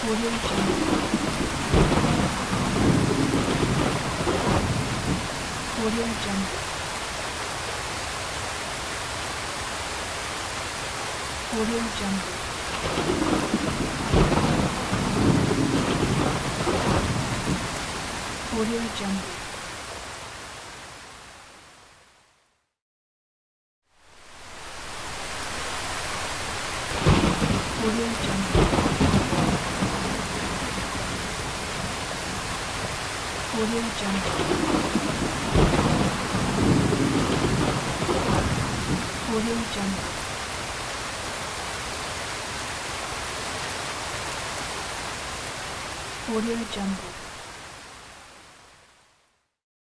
Audio Jungle. Audio Jungle. Audio Jungle. Audio Jungle. Audio Jungle. Audio Jungle. Audio Jungle. Audio Jungle.